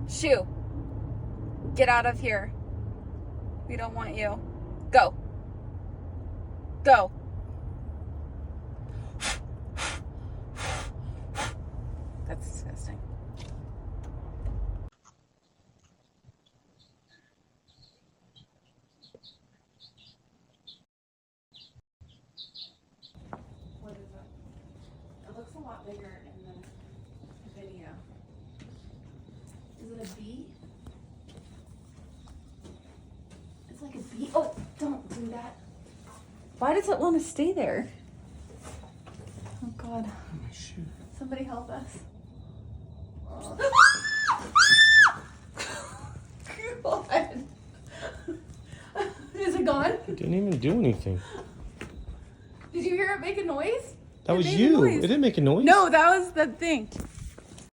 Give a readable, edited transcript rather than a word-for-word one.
Shoo. Get out of here. We don't want you. Go. Go. That's disgusting. What is it? It looks a lot bigger in the video. Is it a bee? It's like a bee. Oh, don't do that. Why does it want to stay there? Oh God. Oh, my shoe. Somebody help us. Oh. God. Is it gone? It didn't even do anything. Did you hear it make a noise? That It was made a you. noise. It didn't make a noise. No, that was the thing.